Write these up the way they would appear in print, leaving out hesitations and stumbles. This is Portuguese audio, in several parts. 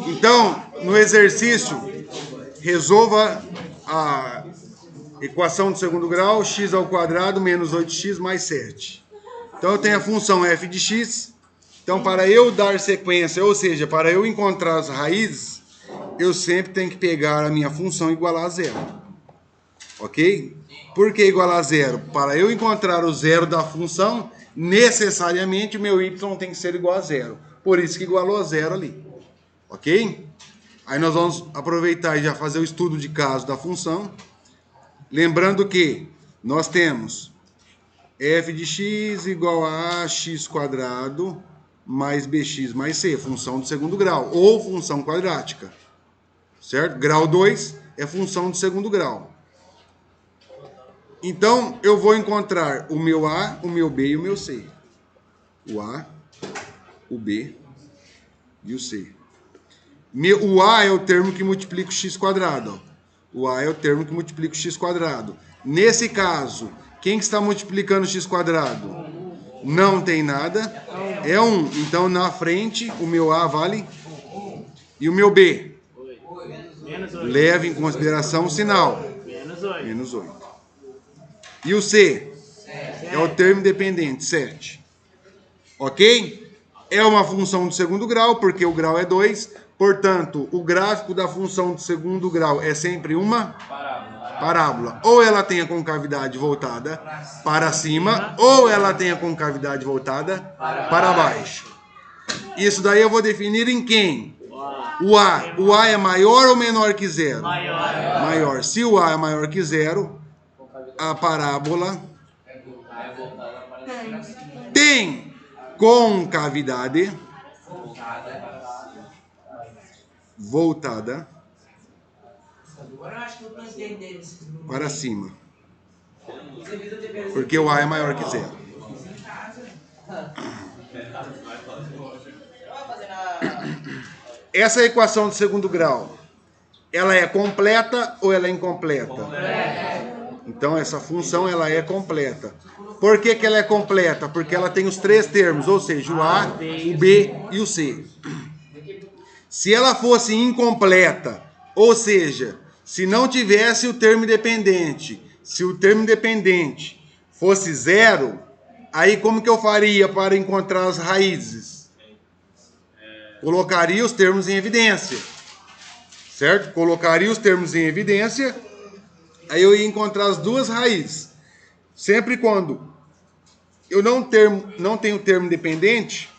Então, no exercício, resolva a equação do segundo grau, x ao quadrado menos 8x mais 7. Então, eu tenho a função f de x. Então, para eu dar sequência, ou seja, para eu encontrar as raízes, eu sempre tenho que pegar a minha função e igualar a zero. Ok? Por que igualar a zero? Para eu encontrar o zero da função, necessariamente o meu y tem que ser igual a zero. Por isso que igualou a zero ali. Ok? Aí nós vamos aproveitar e já fazer o estudo de caso da função. Lembrando que nós temos f de x igual a ax quadrado mais bx mais c, função do segundo grau, ou função quadrática. Certo? Grau 2 é função do segundo grau. Então, eu vou encontrar o meu a, o meu b e o meu c. O a, o b e o c. O a é o termo que multiplica o x quadrado. O a é o termo que multiplica o x quadrado. Nesse caso, quem que está multiplicando o x quadrado? Não tem nada. É 1. Então, na frente, o meu a vale. E o meu b? Leve em consideração o sinal. Menos 8. E o c? É o termo dependente, 7. Ok? É uma função do segundo grau, porque o grau é 2. Portanto, o gráfico da função do segundo grau é sempre uma parábola. Ou ela tem a concavidade voltada para cima, ou ela tem a concavidade voltada para baixo. Isso daí eu vou definir em quem? O a. O a é maior ou menor que zero? Maior. Se o a é maior que zero, a parábola tem concavidade voltada para cima. Porque o a é maior que zero. Essa equação de segundo grau, ela é completa ou ela é incompleta? Então, essa função ela é completa. Por que ela é completa? Porque ela tem os três termos, ou seja, o a, o b e o c. Se ela fosse incompleta, ou seja, se não tivesse o termo dependente, se o termo dependente fosse zero, aí como que eu faria para encontrar as raízes? Colocaria os termos em evidência, certo? Colocaria os termos em evidência, aí eu ia encontrar as duas raízes. Sempre quando eu não tenho termo dependente,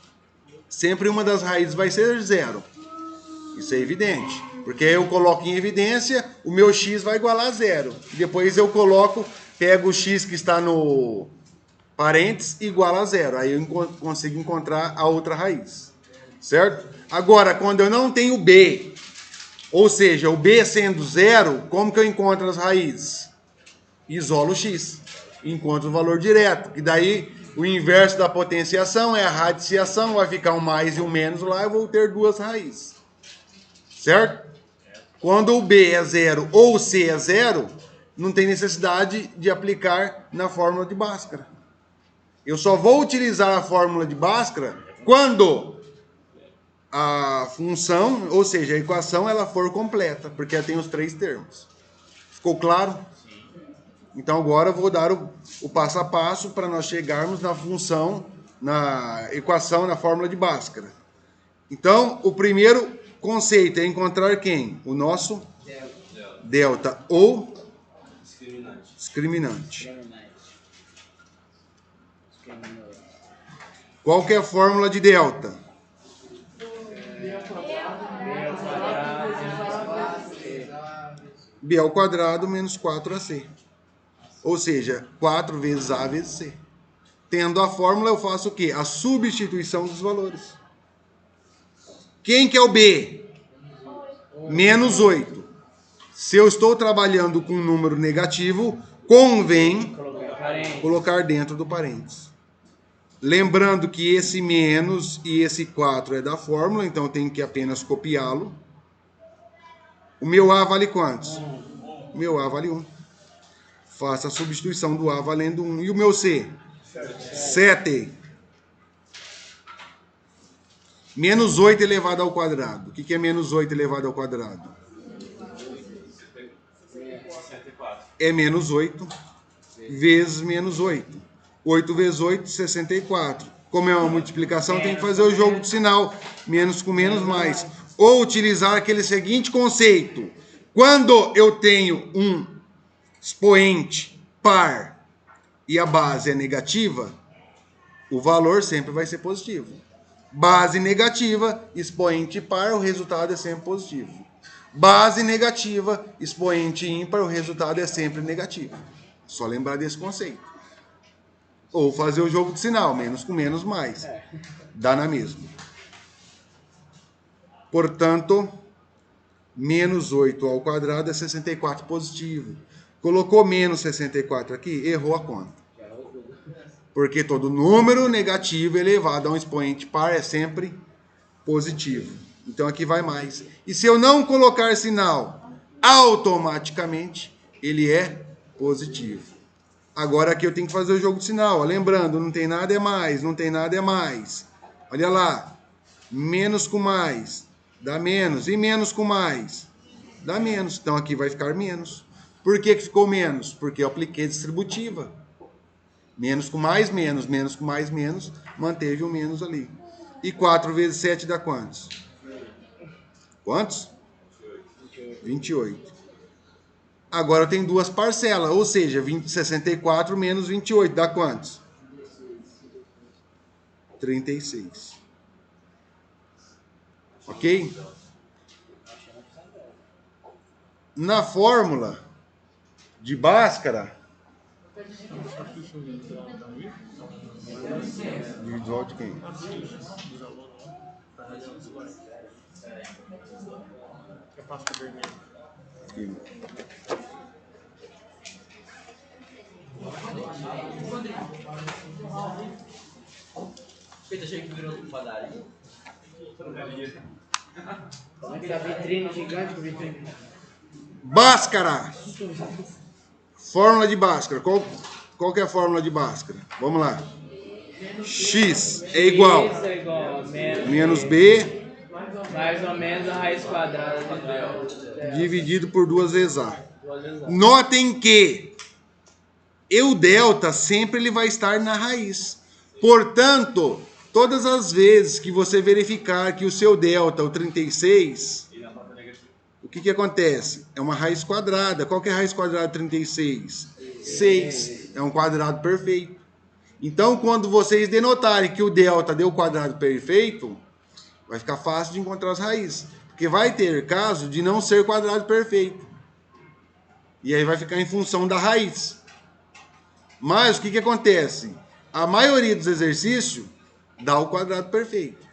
sempre uma das raízes vai ser zero. Isso é evidente. Porque aí eu coloco em evidência, o meu x vai igualar a zero. Depois eu pego o x que está no parênteses e iguala a zero. Aí eu consigo encontrar a outra raiz. Certo? Agora, quando eu não tenho b, ou seja, o b sendo zero, como que eu encontro as raízes? Isolo o x. Encontro o valor direto. E daí, o inverso da potenciação é a radiciação. Vai ficar um mais e um menos lá, eu vou ter duas raízes. Certo? Quando o b é zero ou o c é zero, não tem necessidade de aplicar na fórmula de Bhaskara. Eu só vou utilizar a fórmula de Bhaskara quando a função, ou seja, a equação, ela for completa, porque ela tem os três termos. Ficou claro? Então agora eu vou dar o passo a passo para nós chegarmos na função, na equação, na fórmula de Bhaskara. Então, o primeiro conceito é encontrar quem? O nosso delta ou discriminante. Qual que é a fórmula de delta? B ao quadrado menos 4ac. Ou seja, 4 vezes a vezes c. Tendo a fórmula, eu faço o quê? A substituição dos valores. Quem que é o b? Menos 8. Se eu estou trabalhando com um número negativo, convém colocar dentro do parênteses. Lembrando que esse menos e esse 4 é da fórmula, então eu tenho que apenas copiá-lo. O meu a vale quantos? O meu a vale 1. Faça a substituição do a valendo 1. E o meu c? 7. Menos 8 elevado ao quadrado. O que é menos 8 elevado ao quadrado? É menos 8 vezes menos 8. 8 vezes 8, 64. Como é uma multiplicação, tem que fazer o jogo de sinal. Menos com menos, mais. Ou utilizar aquele seguinte conceito. Quando eu tenho um expoente par e a base é negativa, o valor sempre vai ser positivo. Base negativa, expoente par, o resultado é sempre positivo. Base negativa, expoente ímpar, o resultado é sempre negativo. Só lembrar desse conceito. Ou fazer o jogo de sinal, menos com menos, mais. Dá na mesma. Portanto, menos 8 ao quadrado é 64 positivo. Colocou menos 64 aqui, errou a conta. Porque todo número negativo elevado a um expoente par é sempre positivo. Então aqui vai mais. E se eu não colocar sinal, automaticamente ele é positivo. Agora aqui eu tenho que fazer o jogo de sinal. Lembrando, não tem nada é mais, não tem nada é mais. Olha lá. Menos com mais dá menos. E menos com mais dá menos. Então aqui vai ficar menos. Por que ficou menos? Porque eu apliquei distributiva. Menos com mais, menos. Menos com mais, menos. Manteve o menos ali. E 4 vezes 7 dá quantos? Quantos? 28. Agora eu tenho duas parcelas. Ou seja, 64 menos 28 dá quantos? 36. Ok? Na fórmula de Bhaskara, individual de quem? Aqui. Feita, achei que virou padaria. Aquela vitrine gigante com vitrine. Bhaskara. Fórmula de Bhaskara. Qual que é a fórmula de Bhaskara? Vamos lá. X é igual Isso é igual a menos B mais ou menos a raiz quadrada de delta. dividido por 2 vezes A. Duas vezes A. Notem que o delta sempre ele vai estar na raiz. Portanto, todas as vezes que você verificar que o seu delta, o 36, o que acontece? É uma raiz quadrada. Qual que é a raiz quadrada de 36? 6. É um quadrado perfeito. Então, quando vocês denotarem que o delta deu quadrado perfeito, vai ficar fácil de encontrar as raízes. Porque vai ter caso de não ser quadrado perfeito. E aí vai ficar em função da raiz. Mas o que acontece? A maioria dos exercícios dá o quadrado perfeito.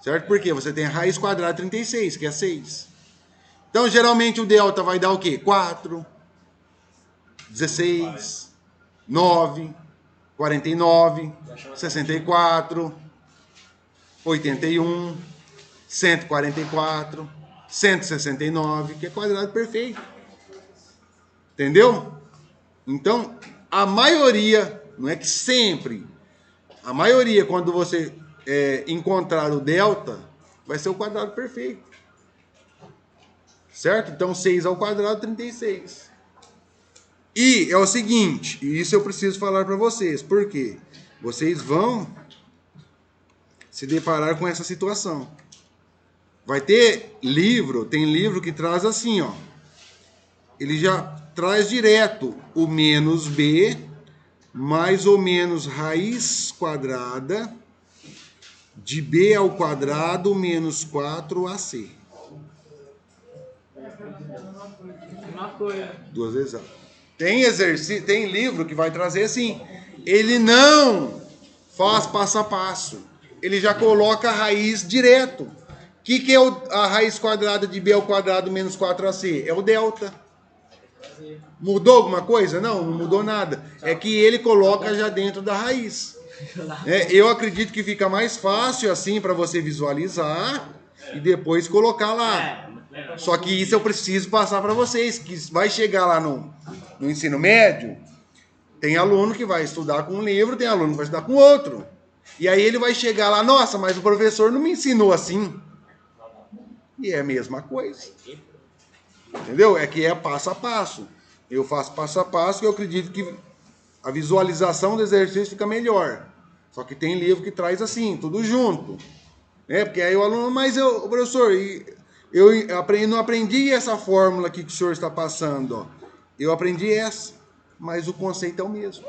Certo? Porque você tem a raiz quadrada de 36, que é 6. Então, geralmente o delta vai dar o quê? 4, 16, 9, 49, 64, 81, 144, 169, que é quadrado perfeito. Entendeu? Então, a maioria, não é que sempre, a maioria, quando você encontrar o delta, vai ser o quadrado perfeito. Certo? Então, 6 ao quadrado, 36. E é o seguinte, e isso eu preciso falar para vocês, porque vocês vão se deparar com essa situação. Vai ter livro, tem livro que traz assim, ó. Ele já traz direto o menos B mais ou menos raiz quadrada de B ao quadrado menos 4AC. Uma coisa. 2 vezes A. Tem livro que vai trazer assim. Ele não faz passo a passo. Ele já coloca a raiz direto. O que é a raiz quadrada de B ao quadrado menos 4AC? É o delta. Mudou alguma coisa? Não, não mudou nada. É que ele coloca já dentro da raiz. Eu acredito que fica mais fácil assim para você visualizar e depois colocar lá. Só que isso eu preciso passar para vocês, que vai chegar lá no ensino médio, tem aluno que vai estudar com um livro, tem aluno que vai estudar com outro. E aí ele vai chegar lá, nossa, mas o professor não me ensinou assim. E é a mesma coisa. Entendeu? É que é passo a passo. Eu faço passo a passo e eu acredito que a visualização do exercício fica melhor. Só que tem livro que traz assim, tudo junto. Né? Porque aí o aluno, mas eu, professor, não aprendi essa fórmula aqui que o senhor está passando. Ó. Eu aprendi essa, mas o conceito é o mesmo.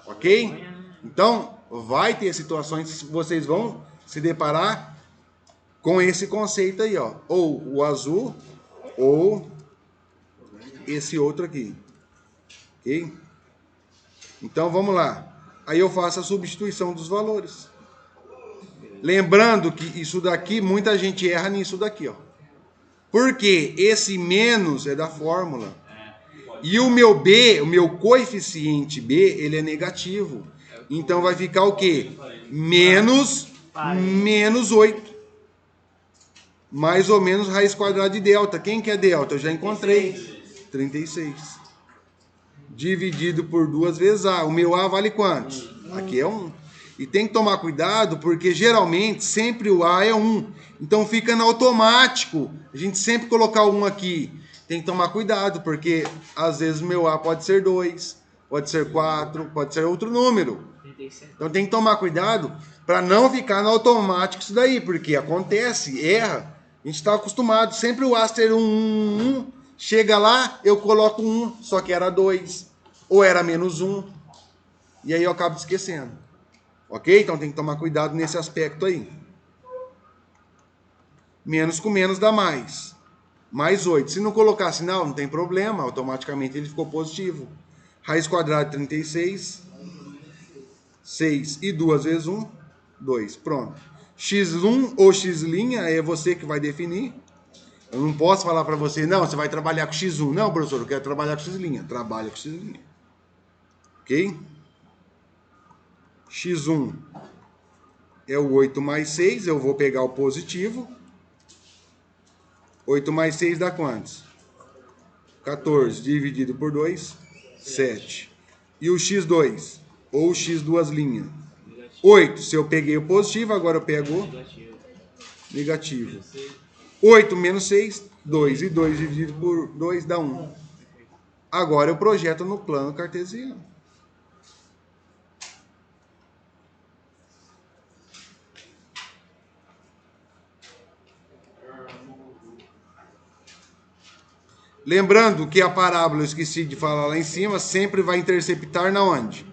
Ok? Então, vai ter situações que vocês vão se deparar com esse conceito aí, ó. Ou o azul, ou esse outro aqui. Ok? Então, vamos lá. Aí eu faço a substituição dos valores. Lembrando que isso daqui, muita gente erra nisso daqui, ó. Porque esse menos é da fórmula. E o meu B, o meu coeficiente B, ele é negativo. Então vai ficar o quê? Menos 8. Mais ou menos raiz quadrada de delta. Quem que é delta? Eu já encontrei. 36. Dividido por 2 vezes A. O meu A vale quanto? Aqui é 1. E tem que tomar cuidado, porque geralmente sempre o A é 1. Então fica no automático. A gente sempre colocar o 1 aqui. Tem que tomar cuidado, porque às vezes o meu A pode ser 2, pode ser 4, pode ser outro número. Então tem que tomar cuidado para não ficar no automático isso daí, porque acontece, erra. A gente está acostumado, sempre o A ser 1. Chega lá, eu coloco 1, só que era 2, ou era menos 1. E aí eu acabo esquecendo. Ok? Então tem que tomar cuidado nesse aspecto aí. Menos com menos dá mais. Mais 8. Se não colocar sinal, não tem problema. Automaticamente ele ficou positivo. Raiz quadrada de 36. 6 e 2 vezes 1. 2. Pronto. X1 ou X' é você que vai definir. Eu não posso falar para você, não, você vai trabalhar com X1. Não, professor, eu quero trabalhar com X'. Trabalha com X'. Ok? X1 é o 8 mais 6. Eu vou pegar o positivo. 8 mais 6 dá quantos? 14 dividido por 2, 7. E o x2, ou o x duas linhas? 8. Se eu peguei o positivo, agora eu pego o negativo. 8 menos 6, 2. E 2 dividido por 2 dá 1. Agora eu projeto no plano cartesiano. Lembrando que a parábola, eu esqueci de falar lá em cima, sempre vai interceptar na onde?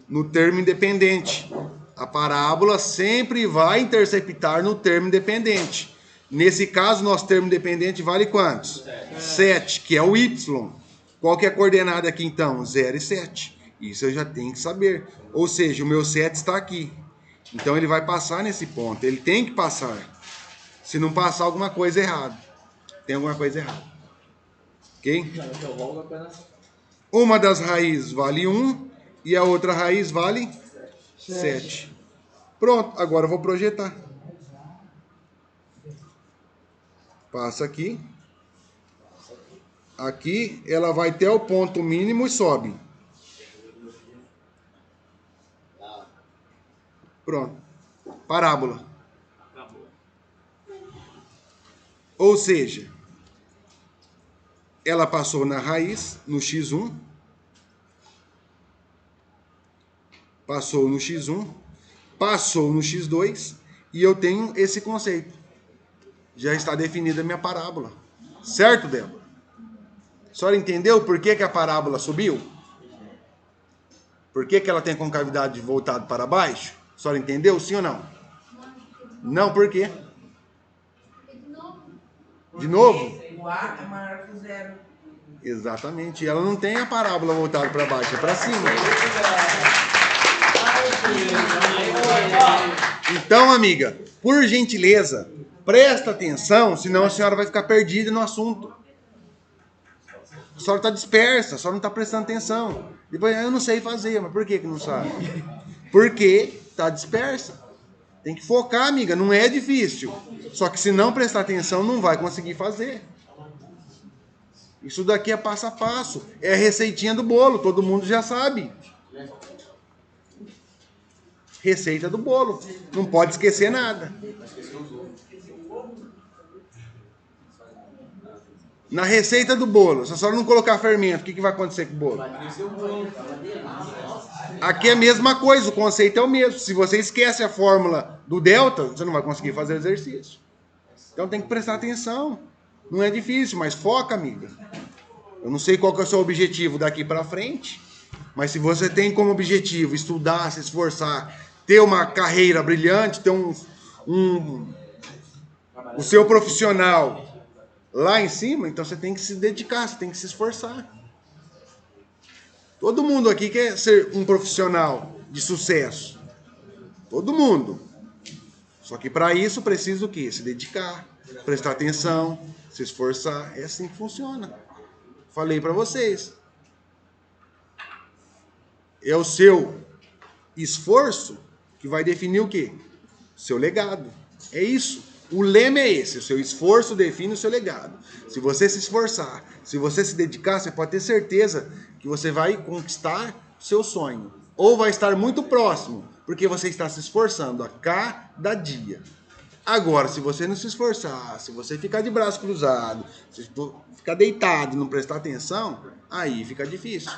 No termo independente. A parábola sempre vai interceptar no termo independente. Nesse caso, nosso termo independente vale quantos? 7, que é o y. Qual que é a coordenada aqui então? 0 e 7. Isso eu já tenho que saber. Ou seja, o meu 7 está aqui. Então ele vai passar nesse ponto. Ele tem que passar. Se não passar, alguma coisa errada. Tem alguma coisa errada. Ok? Uma das raízes vale 1 e a outra raiz vale 7. Pronto, agora eu vou projetar. Passa aqui. Aqui ela vai até o ponto mínimo e sobe. Pronto. Parábola. Ou seja, ela passou na raiz, no x1. Passou no x1. Passou no x2. E eu tenho esse conceito. Já está definida a minha parábola. Certo, Débora? A senhora entendeu por que a parábola subiu? Por que ela tem concavidade voltada para baixo? A senhora entendeu, sim ou não? Não, por quê? De novo? O A é maior que o 0. Exatamente. Ela não tem a parábola voltada para baixo, é para cima. Então, amiga, por gentileza, presta atenção, senão a senhora vai ficar perdida no assunto. A senhora está dispersa, a senhora não está prestando atenção. Depois, eu não sei fazer, mas por que não sabe? Porque está dispersa. Tem que focar, amiga, não é difícil. Só que se não prestar atenção, não vai conseguir fazer. Isso daqui é passo a passo. É a receitinha do bolo, todo mundo já sabe. Receita do bolo. Não pode esquecer nada. Na receita do bolo, se a senhora não colocar fermento, o que vai acontecer com o bolo? Aqui é a mesma coisa, o conceito é o mesmo. Se você esquece a fórmula do delta, você não vai conseguir fazer o exercício. Então tem que prestar atenção. Não é difícil, mas foca, amiga. Eu não sei qual que é o seu objetivo daqui para frente, mas se você tem como objetivo estudar, se esforçar, ter uma carreira brilhante, ter o seu profissional lá em cima, então você tem que se dedicar, você tem que se esforçar. Todo mundo aqui quer ser um profissional de sucesso. Todo mundo. Só que para isso precisa o quê? Se dedicar, prestar atenção, se esforçar. É assim que funciona. Falei para vocês. É o seu esforço que vai definir o quê? Seu legado. É isso. O lema é esse. O seu esforço define o seu legado. Se você se esforçar, se você se dedicar, você pode ter certeza que você vai conquistar o seu sonho. Ou vai estar muito próximo, porque você está se esforçando a cada dia. Agora, se você não se esforçar, se você ficar de braço cruzado, se ficar deitado e não prestar atenção, aí fica difícil.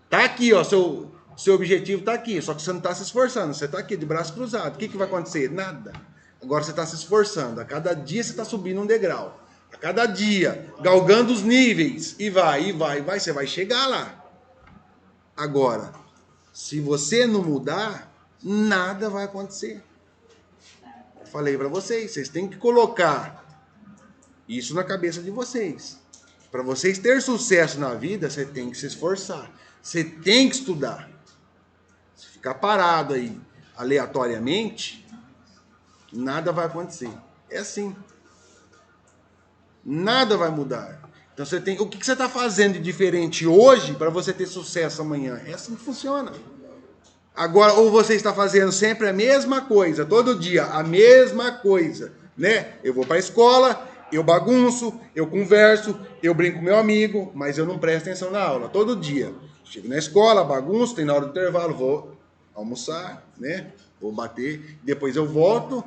Tá aqui, ó, seu objetivo tá aqui, só que você não está se esforçando, você tá aqui de braço cruzado. O que vai acontecer? Nada. Agora você está se esforçando, a cada dia você está subindo um degrau. A cada dia, galgando os níveis, e vai, você vai chegar lá. Agora, se você não mudar, nada vai acontecer. Falei para vocês, vocês têm que colocar isso na cabeça de vocês. Para vocês ter sucesso na vida, você tem que se esforçar. Você tem que estudar. Se ficar parado aí aleatoriamente, nada vai acontecer. É assim. Nada vai mudar. Então você tem, o que você está fazendo de diferente hoje para você ter sucesso amanhã? É assim que funciona. Agora, ou você está fazendo sempre a mesma coisa, todo dia, a mesma coisa, né? Eu vou para a escola, eu bagunço, eu converso, eu brinco com meu amigo, mas eu não presto atenção na aula, todo dia. Chego na escola, bagunço, tem na hora do intervalo, vou almoçar, né? Vou bater, depois eu volto,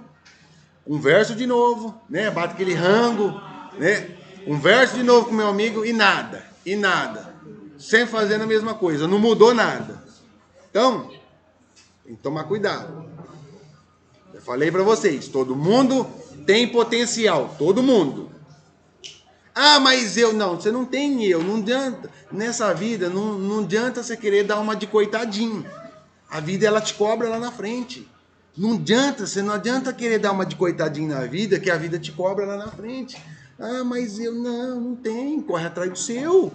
converso de novo, né? Bato aquele rango, né? Converso de novo com meu amigo e nada. Sempre fazendo a mesma coisa, não mudou nada. Então, tem que tomar cuidado. Eu falei para vocês, todo mundo tem potencial, todo mundo. Ah, mas eu não, você não tem eu, não adianta. Nessa vida, não adianta você querer dar uma de coitadinho. A vida, ela te cobra lá na frente. Não adianta querer dar uma de coitadinho na vida, que a vida te cobra lá na frente. Ah, mas eu não tem, corre atrás do seu.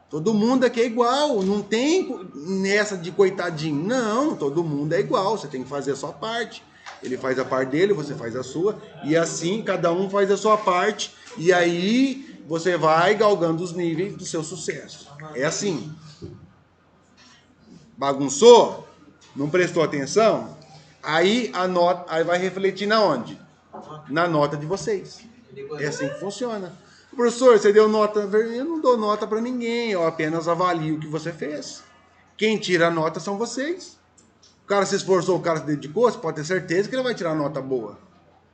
Todo mundo aqui é igual, não tem nessa de coitadinho. Não, todo mundo é igual, você tem que fazer a sua parte. Ele faz a parte dele, você faz a sua. E assim, cada um faz a sua parte. E aí, você vai galgando os níveis do seu sucesso. É assim. Bagunçou? Não prestou atenção? Aí, aí vai refletir na onde? Na nota de vocês. É assim que funciona. Professor, você deu nota? Eu não dou nota para ninguém, eu apenas avalio o que você fez. Quem tira a nota são vocês. O cara se esforçou, o cara se dedicou, você pode ter certeza que ele vai tirar uma nota boa.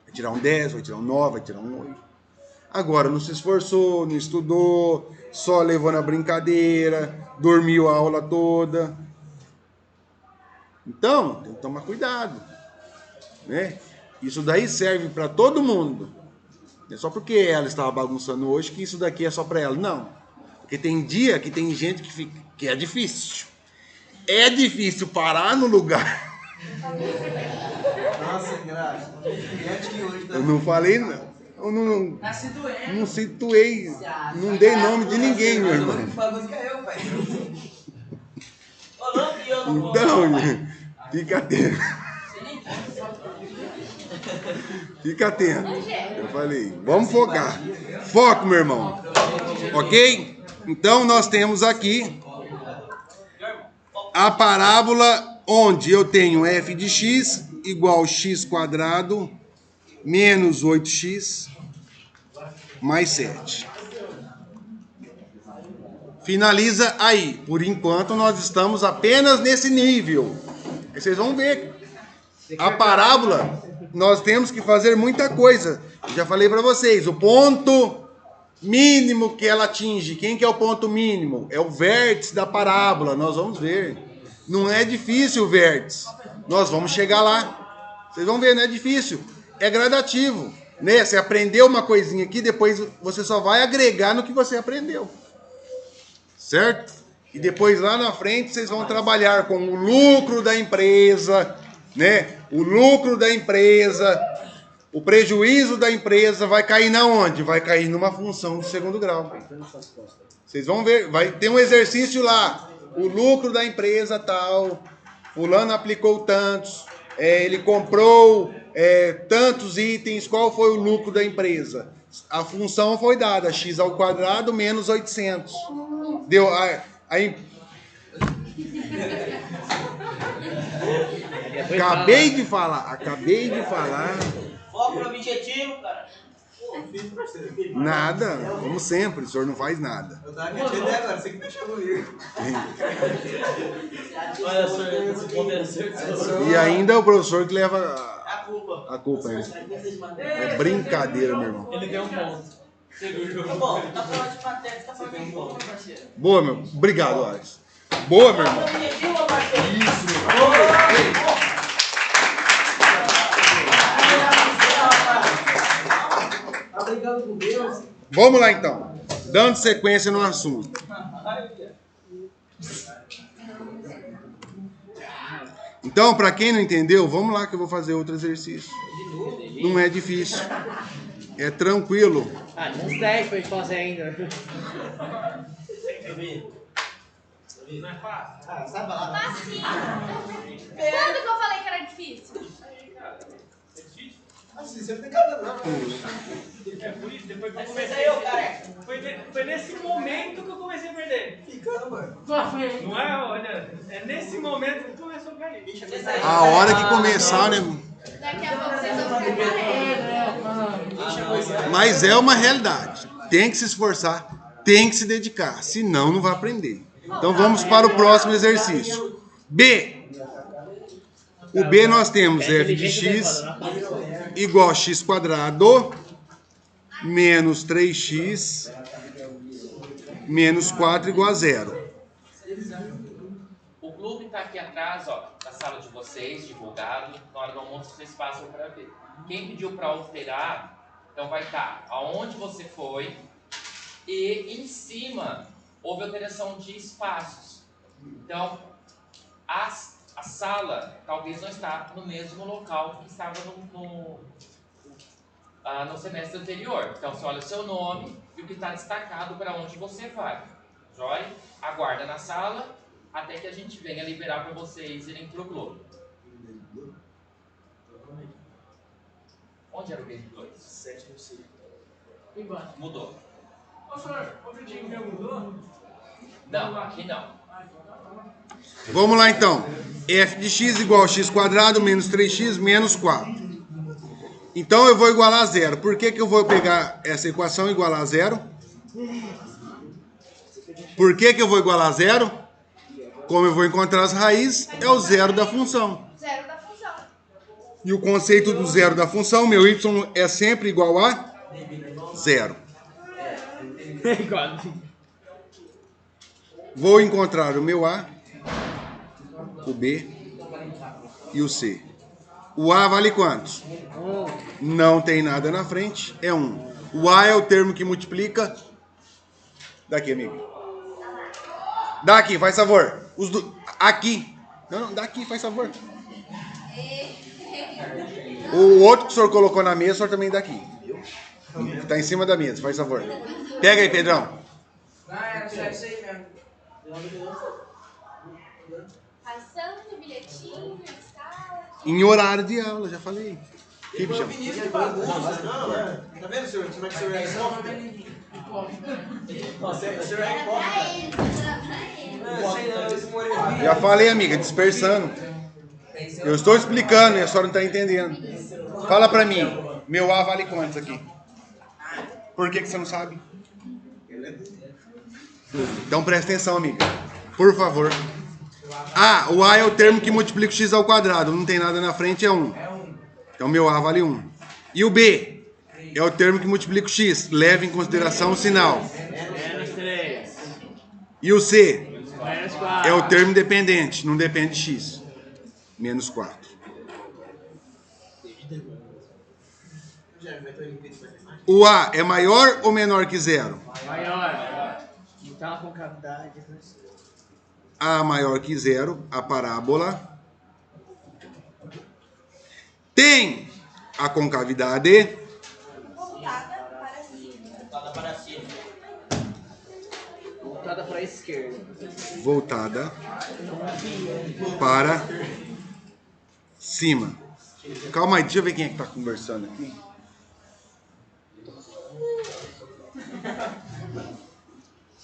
Vai tirar um 10, vai tirar um 9, vai tirar um 8. Agora, não se esforçou, não estudou, só levou na brincadeira, dormiu a aula toda. Então, tem que tomar cuidado, né? Isso daí serve para todo mundo. Não é só porque ela estava bagunçando hoje que isso daqui é só para ela. Não. Porque tem dia que tem gente que é difícil. É difícil parar no lugar. Nossa, graça. Eu não falei, não. Eu não situei. Não dei nome de ninguém, meu irmão. Então, fica atento. Fica atento. Eu falei, vamos focar. Foco, meu irmão. Ok? Então, nós temos aqui a parábola onde eu tenho f de x igual x quadrado menos 8x mais 7. Finaliza aí. Por enquanto, nós estamos apenas nesse nível. Aí vocês vão ver A parábola, nós temos que fazer muita coisa. Eu já falei para vocês, o ponto mínimo que ela atinge. Quem que é o ponto mínimo? É o vértice da parábola, nós vamos ver. Não é difícil o vértice. Nós vamos chegar lá. Vocês vão ver, não é difícil. É gradativo. Né? Você aprendeu uma coisinha aqui, depois você só vai agregar no que você aprendeu. Certo? E depois lá na frente vocês vão trabalhar com o lucro da empresa, né? O lucro da empresa, o prejuízo da empresa vai cair na onde? Vai cair numa função de segundo grau. Vocês vão ver, vai ter um exercício lá. O lucro da empresa tal, fulano aplicou tantos, ele comprou tantos itens, qual foi o lucro da empresa? A função foi dada, x ao quadrado menos 800. Deu Acabei de falar. Foco no objetivo, cara. Nada, como sempre, o senhor não faz nada. Eu tava mentindo agora, você que mexeu comigo. Olha só, esse professor. E ainda é o professor que leva A culpa. a culpa. É brincadeira, meu irmão. Ele deu um ponto. Tá bom, tá falando de matéria, tá falando de ponto, parceiro. Boa, meu. Obrigado, Alex. Boa, meu irmão. Foco no objetivo, parceiro. Isso, Tá brigando com Deus? Vamos lá, então. Dando sequência no assunto. Então, para quem não entendeu, vamos lá que eu vou fazer outro exercício. Não é difícil. É tranquilo. Ah, uns 10 pra gente fazer ainda. Ah, sabe lá? Facinho. Quando que eu falei que era difícil? Assim, você não tem cabelo, não. É por isso, depois que eu Esse comecei. aí, ô, careca. Foi nesse momento que eu comecei a perder. Ficando, mano. Não é? Olha, é nesse momento que começou a cair. A hora que começar, né? Daqui a pouco vocês vão ficar careca. Mas é uma realidade. Tem que se esforçar, tem que se dedicar. Senão, não vai aprender. Então, vamos para o próximo exercício. B. O B nós temos f de x igual a x quadrado menos 3x menos 4 igual a 0. O clube está aqui atrás, ó, na sala de vocês, divulgado. Na hora do almoço vocês passam para ver. Quem pediu para alterar, então vai estar aonde você foi e em cima houve alteração de espaços. Então, a sala talvez não está no mesmo local que estava no semestre anterior. Então, você olha o seu nome e o que está destacado para onde você vai. Joia? Aguarda na sala até que a gente venha liberar para vocês irem para o Globo. Onde era o B2? 7 no 5. Mudou. Ô, senhor, outro dia meu mudou? Não, aqui não. Vamos lá, então. f de x igual a x quadrado menos 3x menos 4. Então, eu vou igualar a 0. Por que eu vou pegar essa equação e igualar a 0? Por que eu vou igualar a 0? Como eu vou encontrar as raízes, é o zero da função. Zero da função. E o conceito do zero da função, meu y é sempre igual a 0. Vou encontrar o meu A, o B e o C. O A vale quantos? Não tem nada na frente, é 1. O A é o termo que multiplica. Daqui, amigo. Daqui, faz favor. Aqui. Não, daqui, faz favor. O outro que o senhor colocou na mesa, o senhor também daqui. Está em cima da mesa, faz favor. Pega aí, Pedrão. Ah, era só isso aí mesmo. Passando, bilhetinho, escala. Em horário de aula, já falei. Que bichão? Vinícius que bagunça. Não, tá vendo, senhor? Como é que o senhor é hipócrita? Nossa, o senhor é Era hipócrita. pra ele, era pra ele. Não, sei não, esse moreninho. Já falei, amiga, dispersando. Eu estou explicando e a senhora não está entendendo. Fala pra mim, meu A vale quantos aqui? Por que você não sabe? Então presta atenção, amiga. Por favor. Ah, o A é o termo que multiplica o x ao quadrado. Não tem nada na frente, é 1. Então meu A vale 1. E o B é o termo que multiplica o x. Leva em consideração o sinal. Menos 3. E o C Menos 4. é o termo dependente. Não depende de x. Menos 4. O A é maior ou menor que 0? Maior. Então a concavidade. A maior que 0, a parábola tem a concavidade Voltada para cima. Voltada para a esquerda. voltada para cima. Calma aí, deixa eu ver quem é que tá conversando aqui.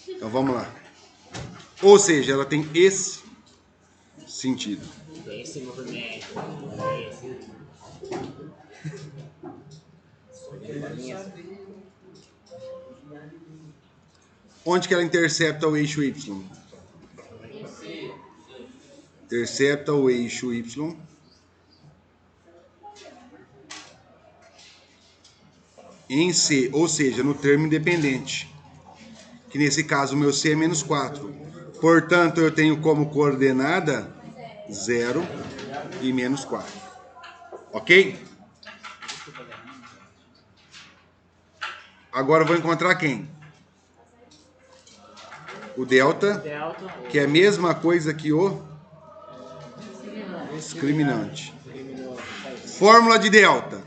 Então vamos lá. Ou seja, ela tem esse sentido. Esse movimento. Onde que ela intercepta o eixo Y? Intercepta o eixo Y em C, ou seja, no termo independente. Que nesse caso o meu C é menos 4. Portanto, eu tenho como coordenada 0 e menos 4. Ok? Agora eu vou encontrar quem? O delta, Delta. que é a mesma coisa que o discriminante. Fórmula de delta.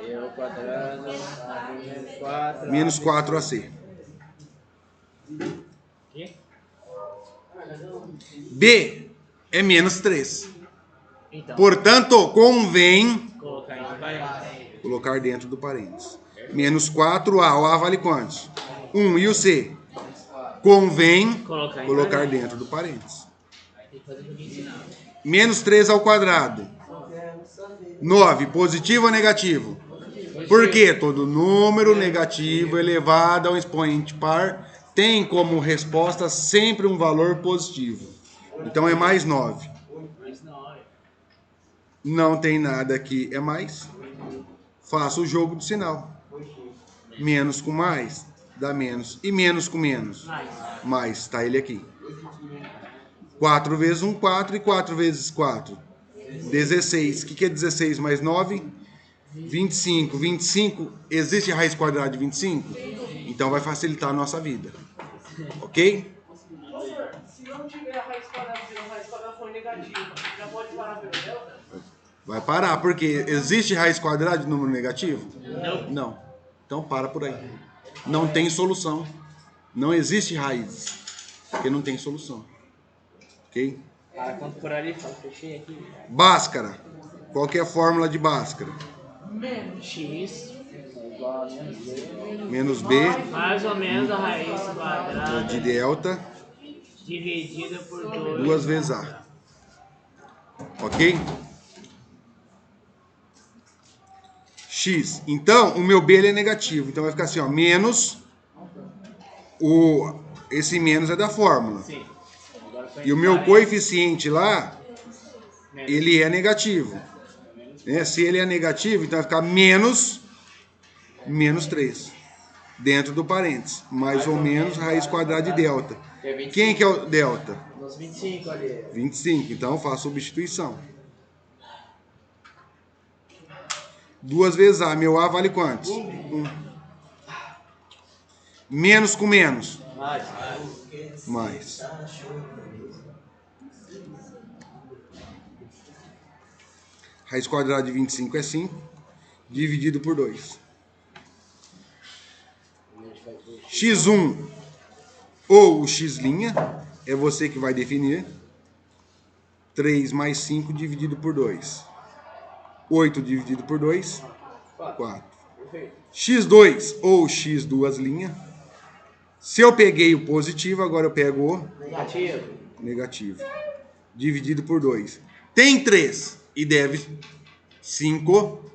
E ao quadrado. Menos 4. Menos 4AC. Aqui. B é menos 3. Então. Portanto, convém Colocar em parênteses. colocar dentro do parênteses. Menos 4A. O A vale quantos? 1. E o C? Convém Colocar em colocar parênteses. dentro do parênteses. Tem que fazer pra mim ensinar. Menos 3 ao quadrado. 9. Positivo ou negativo? Por quê? Todo número negativo elevado ao expoente par tem como resposta sempre um valor positivo. Então é mais 9. Mais 9. Não tem nada aqui, é mais. Faço o jogo do sinal. Menos com mais, dá menos. E menos com menos? Mais. Mais, tá ele aqui. 4 vezes 1, 4. E 4 vezes 4? 16. O que é 16 mais 9? 25. 25, existe raiz quadrada de 25? Então vai facilitar a nossa vida. Ok? Se não tiver a raiz quadrada, se a raiz quadrada for negativa, já pode parar pelo delta? Vai parar, porque existe raiz quadrada de número negativo? Não. Não. Então para por aí. Não tem solução. Não existe raiz. Porque não tem solução. Ok? Para quando por ali, fala, fechei aqui. Bhaskara. Qual que é a fórmula de Bhaskara? X igual a menos B. Menos B Mais ou menos a raiz quadrada de delta dividida por 2. 2 vezes A. Ok? X. Então, o meu B ele é negativo. Então vai ficar assim, ó. Menos esse menos é da fórmula. Sim. E o meu coeficiente lá, ele é negativo. Né? Se ele é negativo, então vai ficar menos 3. Dentro do parênteses. Mais ou menos raiz quadrada de delta. Quem que é o delta? Nos 25 ali. 25. Então eu faço substituição. 2 vezes A. Meu A vale quantos? 1. Menos com menos. Mais. Raiz quadrada de 25 é 5. Dividido por 2. X1 ou o x' é você que vai definir. 3 mais 5 dividido por 2. 8 dividido por 2. 4. X2 ou x2'. Se eu peguei o positivo, agora eu pego o Negativo. negativo. Dividido por 2. Tem 3 e deve 5.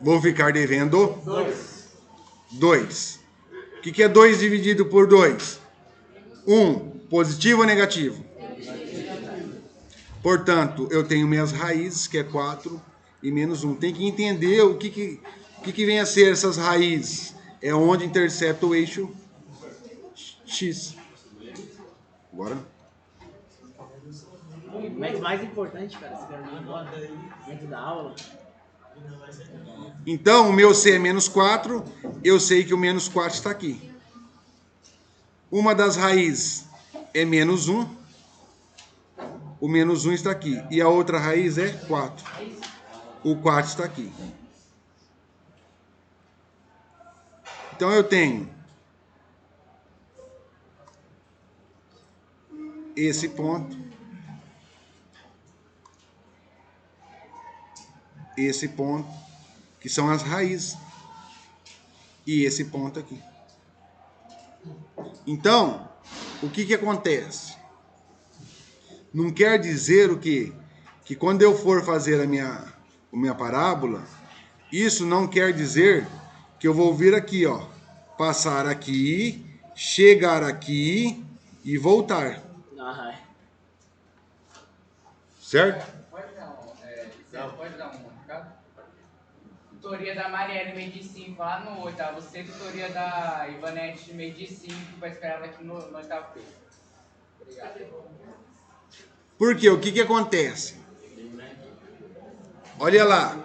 Vou ficar devendo 2. O que é 2 dividido por 2? 1. Positivo ou negativo? Portanto, eu tenho minhas raízes, que é 4 e menos 1. Tem que entender o que vem a ser essas raízes. É onde intercepta o eixo X. Agora. Mas o mais importante, cara, você quer dentro da aula. Então, o meu C é menos 4. Eu sei que o menos 4 está aqui. Uma das raízes é menos 1. O menos 1 está aqui. E a outra raiz é 4. O 4 está aqui. Então eu tenho esse ponto, esse ponto, que são as raízes, e esse ponto aqui. Então, o que acontece? Não quer dizer o quê? Que quando eu for fazer a minha parábola, isso não quer dizer que eu vou vir aqui, ó, passar aqui, chegar aqui e voltar. Certo? Pode dar um recado? Tutoria da Marielle, meio de 5, lá no 8. Você, tutoria da Ivanete, meio de 5, vai esperar ela aqui no 8º. Obrigado. Por quê? O que acontece? Olha lá,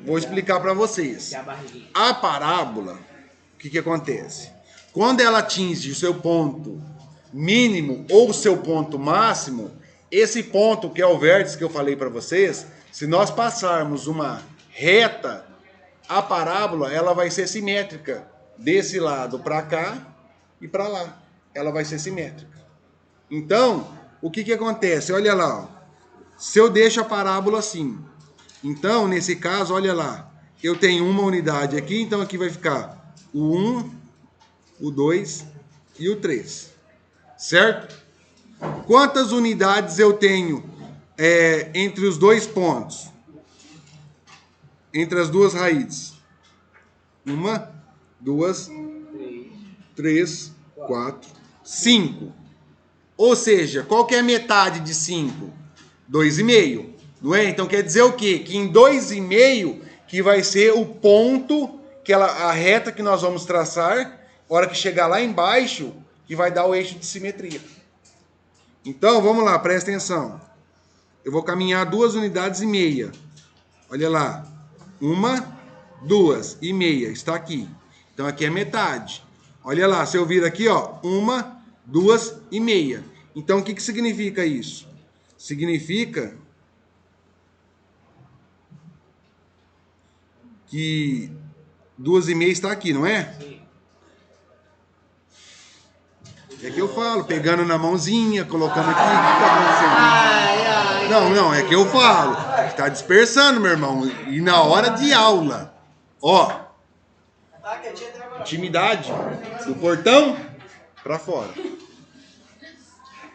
vou explicar para vocês. A parábola, o que acontece? Quando ela atinge o seu ponto mínimo ou o seu ponto máximo, esse ponto que é o vértice que eu falei para vocês, se nós passarmos uma reta, a parábola ela vai ser simétrica desse lado para cá e para lá. Ela vai ser simétrica. Então, o que acontece? Olha lá, ó. Se eu deixo a parábola assim, então, nesse caso, olha lá, eu tenho uma unidade aqui, então aqui vai ficar o 1, o 2 e o 3. Certo? Quantas unidades eu tenho entre os dois pontos? Entre as duas raízes? 1, 2, 3, 4, 5. Ou seja, qual que é a metade de 5? 2,5. Não é? Então quer dizer o quê? Que em 2,5 que vai ser o ponto, a reta que nós vamos traçar, a hora que chegar lá embaixo, que vai dar o eixo de simetria. Então, vamos lá, presta atenção. Eu vou caminhar 2,5 unidades. Olha lá. 1, 2,5. Está aqui. Então aqui é metade. Olha lá, se eu vir aqui, ó. 1, 2,5. Então o que significa isso? Significa que 2,5 está aqui, não é? Sim. É que eu falo, pegando na mãozinha, colocando aqui, o que está acontecendo? Não, é que eu falo. Está dispersando, meu irmão. E na hora de aula, ó, intimidade do portão para fora.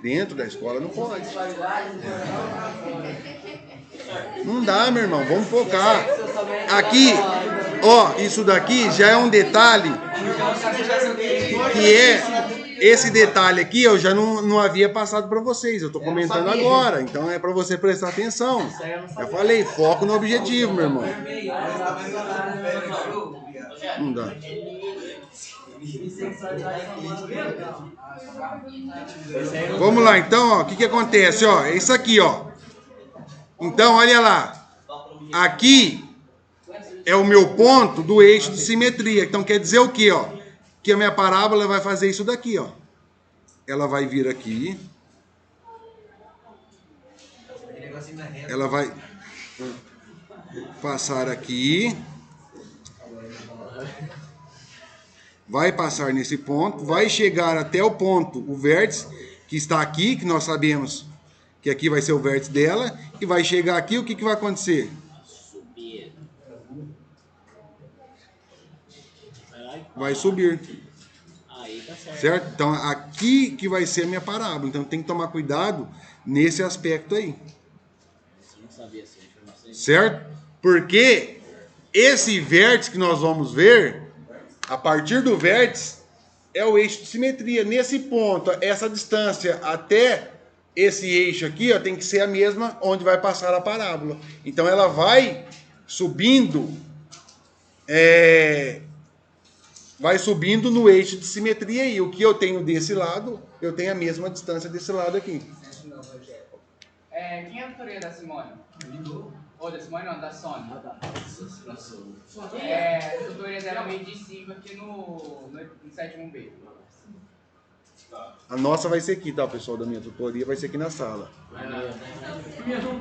Dentro da escola não pode. Não dá, meu irmão, vamos focar. Aqui, ó, isso daqui já é um detalhe que é... Esse detalhe aqui eu já não havia passado para vocês, eu tô comentando agora, então é para você prestar atenção. Eu falei, foco no objetivo, meu irmão. Não dá. Vamos lá, então, ó, o que acontece, ó, é isso aqui, ó. Então, olha lá, aqui é o meu ponto do eixo de simetria, então quer dizer o quê, ó? Que a minha parábola vai fazer isso daqui, ó. Ela vai vir aqui. Ela vai passar aqui. Vai passar nesse ponto. Vai chegar até o ponto, o vértice, que está aqui, que nós sabemos que aqui vai ser o vértice dela. E vai chegar aqui, o que vai acontecer? Vai subir. Aí tá certo. Certo? Então, aqui que vai ser a minha parábola. Então, tem que tomar cuidado nesse aspecto aí. Eu não sabia essa informação. Certo? Porque esse vértice que nós vamos ver, a partir do vértice, é o eixo de simetria. Nesse ponto, essa distância até esse eixo aqui, ó, tem que ser a mesma onde vai passar a parábola. Então ela vai subindo, vai subindo no eixo de simetria aí. O que eu tenho desse lado, eu tenho a mesma distância desse lado aqui. Quem é a tutoria da Simone? Ou da Simone não, da Sônia. A tutoria dela é meio de 5 aqui no 7º B. A nossa vai ser aqui, tá, pessoal? Da minha tutoria vai ser aqui na sala.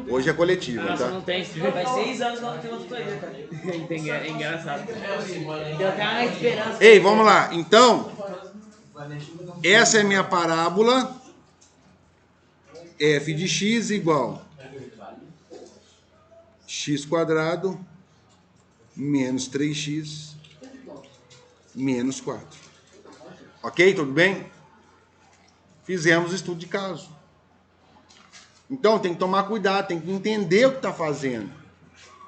Hoje é coletiva, tá? Não tem, faz 6 anos que ela tem uma tutoria, cara. É engraçado. Deu até uma esperança. Ei, vamos lá. Então, essa é a minha parábola. F de x igual x² menos 3x menos 4. Ok? Tudo bem? Fizemos o estudo de caso. Então tem que tomar cuidado, tem que entender o que está fazendo.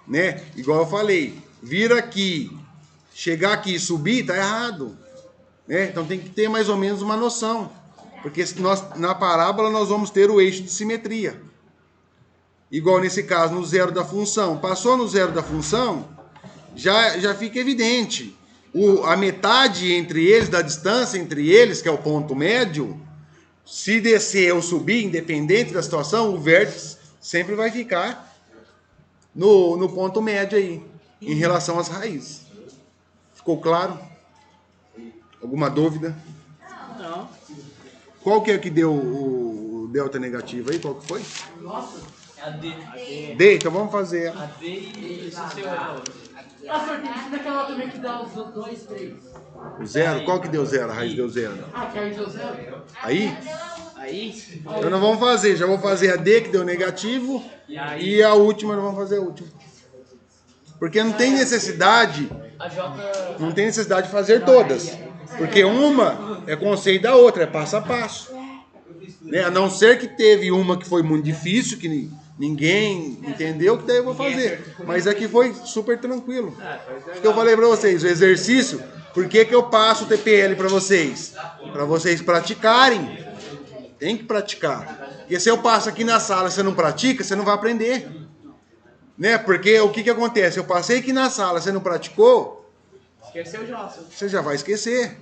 Né? Igual eu falei, vir aqui, chegar aqui e subir, está errado. Né? Então tem que ter mais ou menos uma noção. Porque na parábola nós vamos ter o eixo de simetria. Igual nesse caso, no zero da função. Passou no zero da função, já fica evidente. A metade entre eles, da distância entre eles, que é o ponto médio, se descer ou subir, independente da situação, o vértice sempre vai ficar no ponto médio aí, em relação às raízes. Ficou claro? Alguma dúvida? Não. Qual que é que deu o delta negativo aí? Qual que foi? Nossa. É a D. D, então vamos fazer. A D e o seu. Nossa, naquela também que dá os 2, 3. O zero? Qual que deu zero? A raiz deu zero. Ah, que aí deu 0? Aí? Aí? Então nós vamos fazer. Já vou fazer a D que deu negativo. E a última nós vamos fazer a última. Porque não tem necessidade. A J. Não tem necessidade de fazer todas. Porque uma é conceito da outra, é passo a passo. Né? A não ser que teve uma que foi muito difícil, que ninguém entendeu, que daí eu vou fazer. Mas aqui foi super tranquilo. Acho que eu falei para vocês, o exercício, por que eu passo o TPL para vocês? Para vocês praticarem. Tem que praticar. Porque se eu passo aqui na sala e você não pratica, você não vai aprender. Né? Porque o que acontece? Eu passei aqui na sala, você não praticou, Esqueceu já. você já vai esquecer.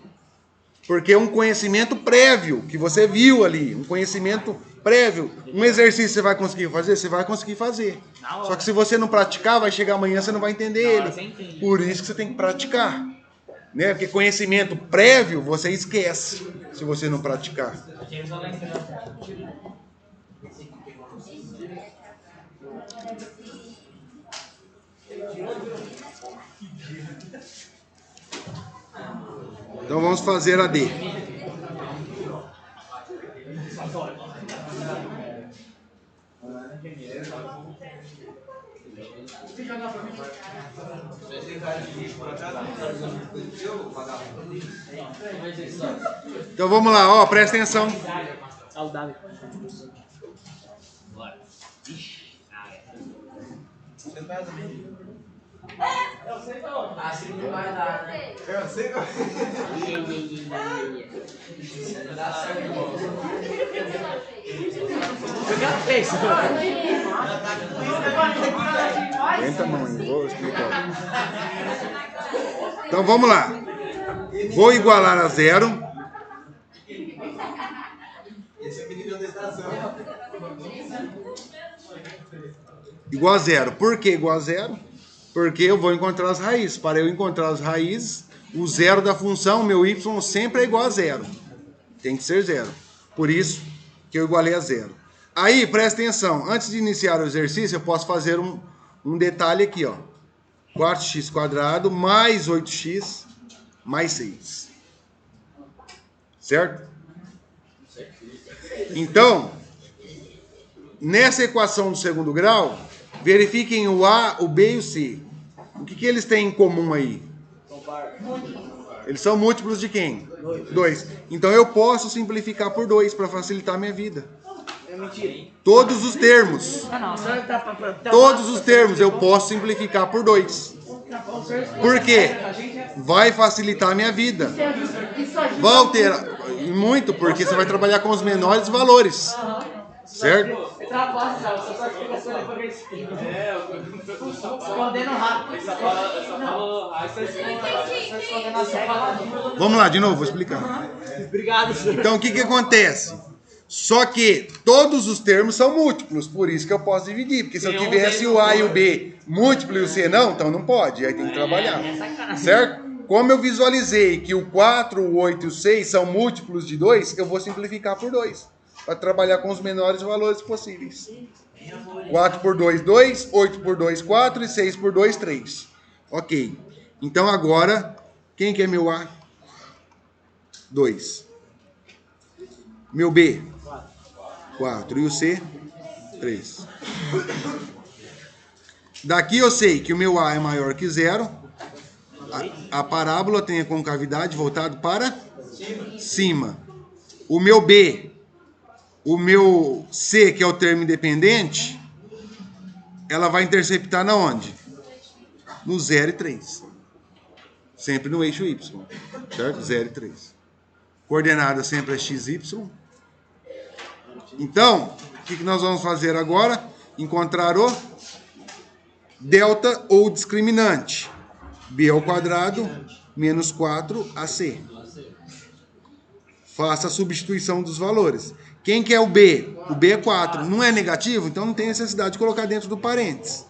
Porque é um conhecimento prévio que você viu ali, um conhecimento prévio. Um exercício você vai conseguir fazer? Você vai conseguir fazer. Só que se você não praticar, vai chegar amanhã, você não vai entender ele. Por isso que você tem que praticar. Né? Porque conhecimento prévio você esquece se você não praticar. Então vamos fazer a D. Então vamos lá, ó, presta atenção. Saudável. Eu sei pra onde. Assim não vai dar, né? Eu sei que Aguenta a mão aí, vou explicar. Então vamos lá. Vou igualar a zero. esse é o menino da estação. Igual a zero. Por que igual a zero? Porque eu vou encontrar as raízes. Para eu encontrar as raízes, o zero da função, meu y, sempre é igual a zero. Tem que ser zero. Por isso que eu igualei a zero. Aí, presta atenção. Antes de iniciar o exercício, eu posso fazer um detalhe aqui, ó. 4x² mais 8x mais 6. Certo? Então, nessa equação do segundo grau, verifiquem o A, o B e o C. O que eles têm em comum aí? Eles são múltiplos de quem? 2. Então eu posso simplificar por 2 para facilitar a minha vida. Todos os termos. Todos os termos eu posso simplificar por 2. Por quê? Vai facilitar a minha vida. Isso ajuda. Vai alterar muito, porque você vai trabalhar com os menores valores. Certo? Ultrapassa, só sua explicação depois que ele explica. Escondendo rápido. Só falou rápido. Só escondendo a sua palavra. Vamos lá, de novo, vou explicar. Obrigado, senhor. Então, o que acontece? Só que todos os termos são múltiplos, por isso que eu posso dividir. Porque se eu tivesse o A e o B múltiplo e o C não, então não pode. Aí tem que trabalhar. Certo? Como eu visualizei que o 4, o 8 e o 6 são múltiplos de 2, eu vou simplificar por 2. Para trabalhar com os menores valores possíveis. 4 por 2, 2. 8 por 2, 4. E 6 por 2, 3. Ok. Então agora, quem que é meu A? 2. Meu B? 4. E o C? 3. Daqui eu sei que o meu A é maior que 0. A parábola tem a concavidade voltada para cima. O meu B, o meu C, que é o termo independente, ela vai interceptar na onde? No 0 e 3. Sempre no eixo Y. Certo? 0 e 3. Coordenada sempre é XY. Então, o que nós vamos fazer agora? Encontrar o delta ou discriminante. B ao quadrado menos 4AC. Faça a substituição dos valores. Quem que é o B? O B é 4. Não é negativo? Então não tem necessidade de colocar dentro do parênteses.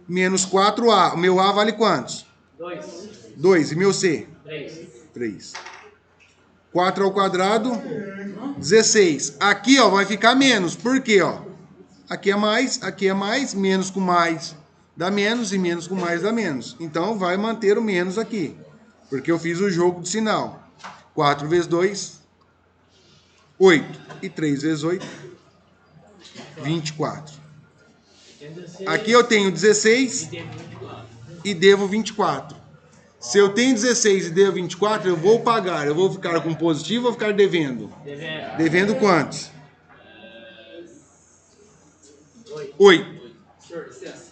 Menos 4A. O meu A vale quantos? 2. 2. E meu C? 3. 3. 4 ao quadrado, 16. Aqui, ó, vai ficar menos. Por quê, ó? Aqui é mais, menos com mais dá menos e menos com mais dá menos. Então, vai manter o menos aqui. Porque eu fiz o jogo de sinal. 4 vezes 2, 8. E 3 vezes 8, 24. Aqui eu tenho 16 e devo 24. Se eu tenho 16 e devo 24, eu vou pagar. Eu vou ficar com positivo ou ficar devendo? Devendo quantos? 8.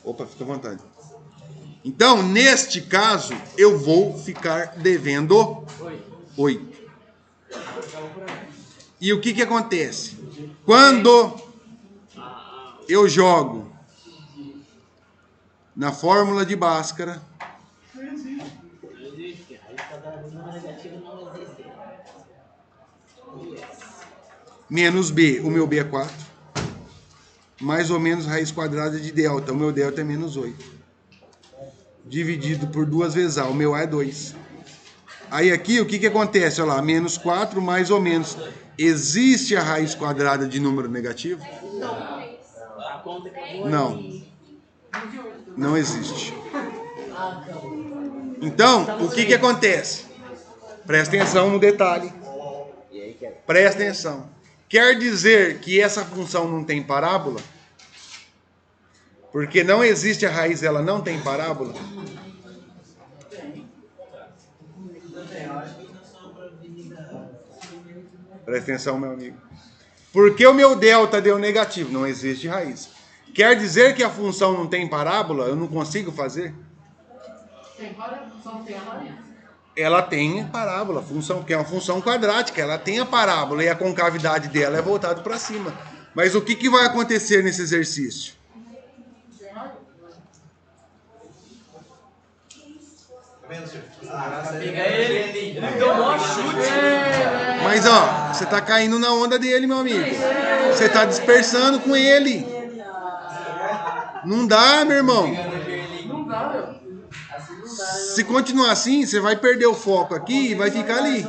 Opa, fica à vontade. Então, neste caso, eu vou ficar devendo 8. E o que acontece? Quando eu jogo na fórmula de Bhaskara, menos B, o meu B é 4. Mais ou menos raiz quadrada de delta. O meu delta é menos 8. Dividido por 2 vezes A. O meu A é 2. Aí aqui, o que acontece? Olha lá, menos 4 mais ou menos. Existe a raiz quadrada de número negativo? Não. Não existe. Então, o que acontece? Presta atenção no detalhe. Presta atenção. Quer dizer que essa função não tem parábola? Porque não existe a raiz, ela não tem parábola? Presta atenção, meu amigo. Porque o meu delta deu negativo? Não existe raiz. Quer dizer que a função não tem parábola? Eu não consigo fazer? Tem parábola, só não tem a raiz. Ela tem parábola, função, que é uma função quadrática, ela tem a parábola e a concavidade dela é voltada para cima. Mas o que vai acontecer nesse exercício? Mas ó, você tá caindo na onda dele, meu amigo. Você tá dispersando com ele. Não dá, meu irmão. Não dá, meu. Se continuar assim, você vai perder o foco aqui e vai ficar ali.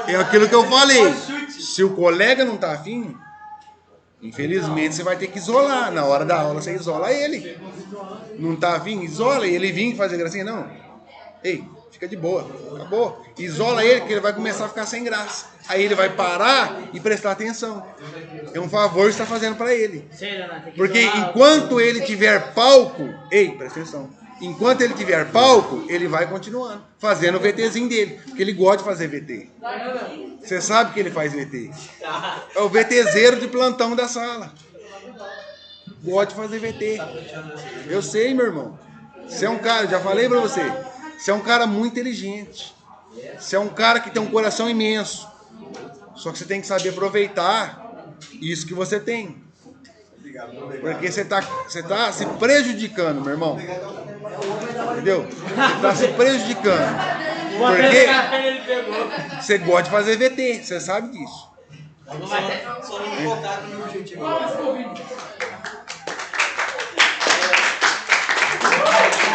É aquilo que eu falei. Se o colega não tá afim, infelizmente você vai ter que isolar. Na hora da aula você isola ele. Não tá afim? Isola. E ele vir fazer gracinha? Não. Ei, fica de boa. Acabou. Isola ele que ele vai começar a ficar sem graça. Aí ele vai parar e prestar atenção. É um favor que você está fazendo para ele. Porque enquanto ele tiver palco... Ei, presta atenção. Enquanto ele tiver palco, ele vai continuando. Fazendo o VTzinho dele. Porque ele gosta de fazer VT. Você sabe que ele faz VT. É o VTzeiro de plantão da sala. Gosta de fazer VT. Eu sei, meu irmão. Você é um cara, já falei para você. Você é um cara muito inteligente. Você é um cara que tem um coração imenso. Só que você tem que saber aproveitar isso que você tem. Porque você tá se prejudicando, meu irmão. Entendeu? Você tá se prejudicando. Porque você gosta de fazer VT, você sabe disso. Só não colocar no meu objetivo.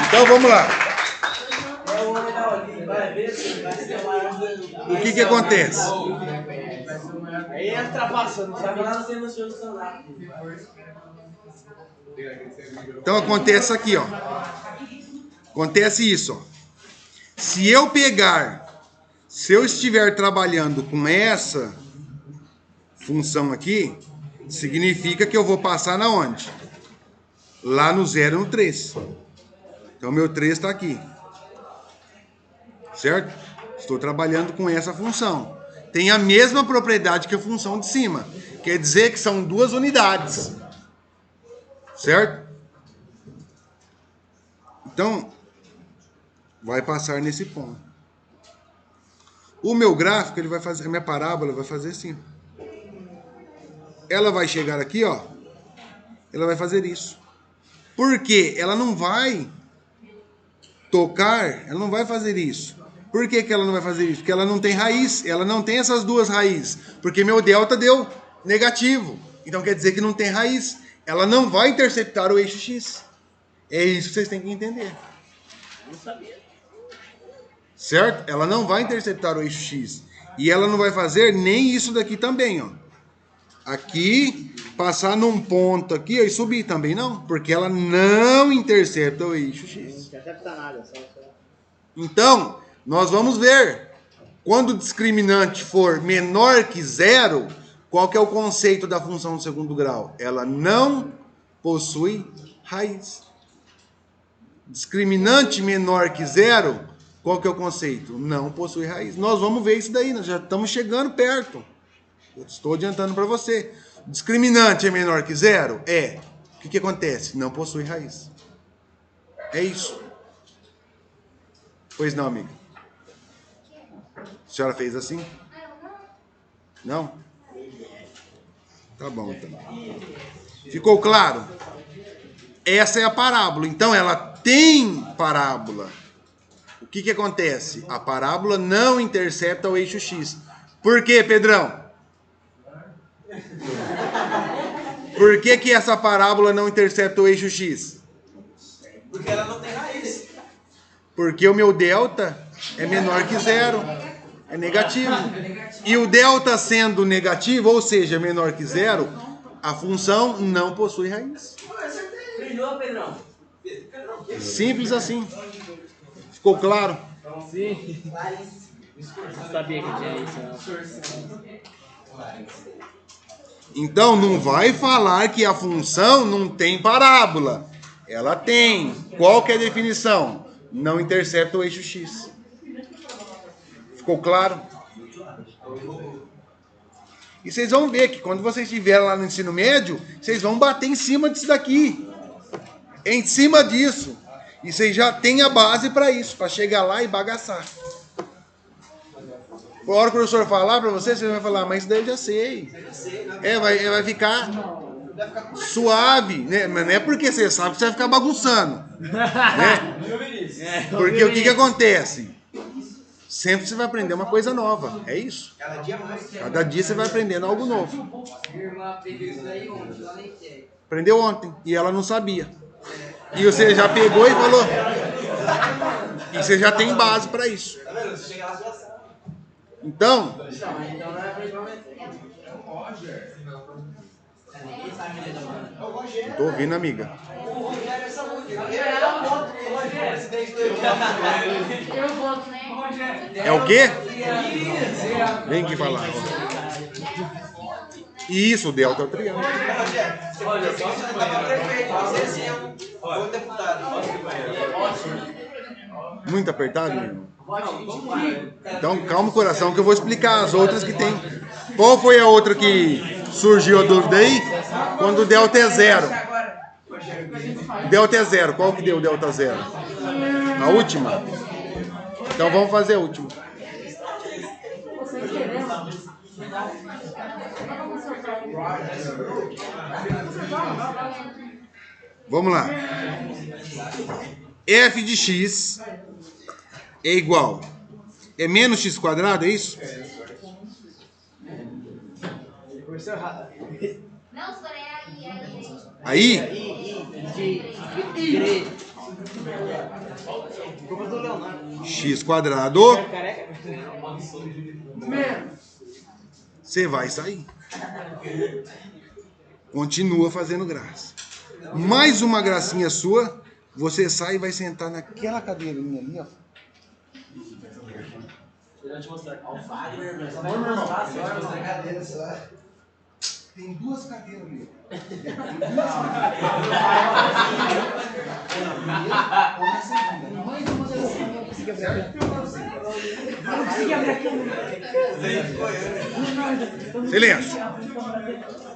Então vamos lá. O que acontece? Aí é ultrapassa, não sabe nada. Então acontece aqui, ó. Acontece isso, ó. Se eu estiver trabalhando com essa função aqui, significa que eu vou passar na onde? Lá no 0 e no 3. Então meu 3 está aqui. Certo? Estou trabalhando com essa função. Tem a mesma propriedade que a função de cima. Quer dizer que são duas unidades. Certo? Então, vai passar nesse ponto. O meu gráfico, ele vai fazer, a minha parábola vai fazer assim. Ela vai chegar aqui, ó. Ela vai fazer isso. Por quê? Ela não vai tocar, ela não vai fazer isso. Por que ela não vai fazer isso? Porque ela não tem raiz, ela não tem essas duas raízes. Porque meu delta deu negativo. Então quer dizer que não tem raiz. Ela não vai interceptar o eixo X. É isso que vocês têm que entender. Não sabia. Certo? Ela não vai interceptar o eixo X. E ela não vai fazer nem isso daqui também, ó. Aqui, passar num ponto aqui ó, e subir também não. Porque ela não intercepta o eixo X. Não intercepta nada. Então, nós vamos ver. Quando o discriminante for menor que zero, qual que é o conceito da função do segundo grau? Ela não possui raiz. Discriminante menor que zero, qual que é o conceito? Não possui raiz. Nós vamos ver isso daí, nós já estamos chegando perto. Eu estou adiantando para você. Discriminante é menor que zero? É. O que acontece? Não possui raiz. É isso. Pois não, amiga? A senhora fez assim? Não? Tá bom, então. Ficou claro? Essa é a parábola. Então, ela tem parábola. O que acontece? A parábola não intercepta o eixo X. Por quê, Pedrão? Por que essa parábola não intercepta o eixo X? Porque ela não tem raiz. Porque o meu delta é menor que zero. É negativo. E o delta sendo negativo, ou seja, menor que zero, a função não possui raiz. Brilhou, Pedrão. Simples assim. Ficou claro? Sim. Não sabia que tinha isso. Então, não vai falar que a função não tem parábola. Ela tem. Qual que é a definição? Não intercepta o eixo X. Ficou claro? E vocês vão ver que quando vocês estiverem lá no ensino médio, vocês vão bater em cima disso daqui. Em cima disso. E vocês já têm a base para isso, para chegar lá e bagaçar. Por hora que o professor falar para você, você vai falar, mas isso daí eu já sei. Vai ficar suave, né? Mas não é porque você sabe que você vai ficar bagunçando. Né? Porque o que acontece? Sempre você vai aprender uma coisa nova. É isso. Cada dia mais. Cada dia você vai aprendendo algo novo. Minha irmã aprendeu isso aí ontem, lá na ITEC. Aprendeu ontem e ela não sabia. E você já pegou e falou. E você já tem base para isso. Tá vendo? Você chega lá, você já sabe. Então, Então não é pra ir pra meter. Ninguém sabe ler da mano. É o Rogério. tô ouvindo, amiga. O Rogério é essa música. O Rogério é a moto. O Rogério é presidente do Eu voto, né? É o quê? Vem aqui falar. Isso, o delta é o triângulo. Rogério, você precisa dar pra prefeito. Você sim é um bom deputado. Muito apertado, meu irmão? Então, calma o coração que eu vou explicar as outras que tem. Qual foi a outra que surgiu a dúvida aí? Quando o delta é zero. Delta é zero. Qual que deu o delta zero? A última? Então vamos fazer a última. Vamos lá. F de x é igual. É menos x quadrado, é isso? Não, senhor, é Aí? X quadrado. Você vai sair. Continua fazendo graça. Mais uma gracinha sua, você sai e vai sentar naquela cadeirinha ali, ó. Deixa eu te mostrar. Ó, o Fagner, mas vamos mostrar a senhora, mostrar a cadeira, sei lá. Tem duas cadeiras ali. Silêncio.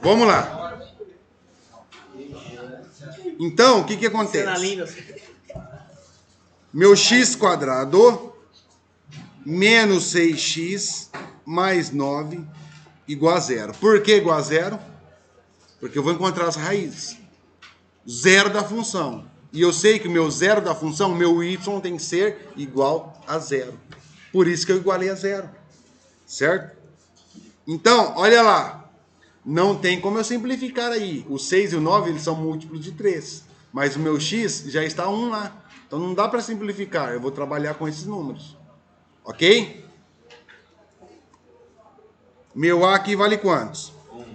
Vamos lá. Então, o que que acontece? Meu x quadrado menos 6x mais 9 igual a zero. Por que igual a zero? Porque eu vou encontrar as raízes. Zero da função. E eu sei que o meu zero da função, meu y tem que ser igual a zero. Por isso que eu igualei a zero. Certo? Então, olha lá. Não tem como eu simplificar aí. O 6 e o 9 eles são múltiplos de 3. Mas o meu x já está 1 lá. Então não dá para simplificar. Eu vou trabalhar com esses números. Ok? Meu A aqui vale quantos? 1.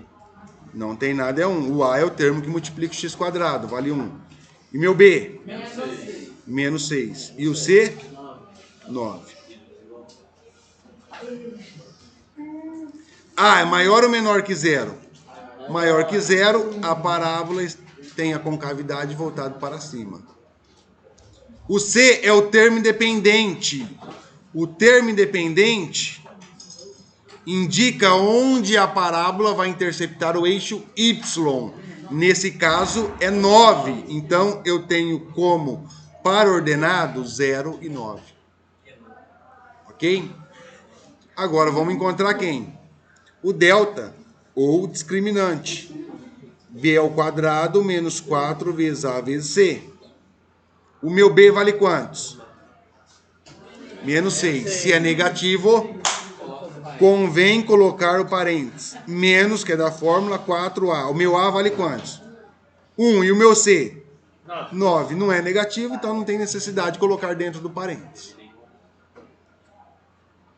Não tem nada, é 1. O A é o termo que multiplica o x quadrado, vale 1. E meu B? Menos 6. E o C? 9. A é maior ou menor que zero? Maior que zero, a parábola tem a concavidade voltada para cima. O C é o termo independente. O termo independente indica onde a parábola vai interceptar o eixo Y. Nesse caso é 9. Então eu tenho como par ordenado 0 e 9. Ok? Agora vamos encontrar quem? O delta, ou discriminante. B ao quadrado menos 4 vezes A vezes C. O meu B vale quantos? Menos 6. Se é negativo, convém colocar o parênteses. Menos, que é da fórmula, 4A. O meu A vale quantos? 1. E o meu C? 9. Não é negativo, então não tem necessidade de colocar dentro do parênteses.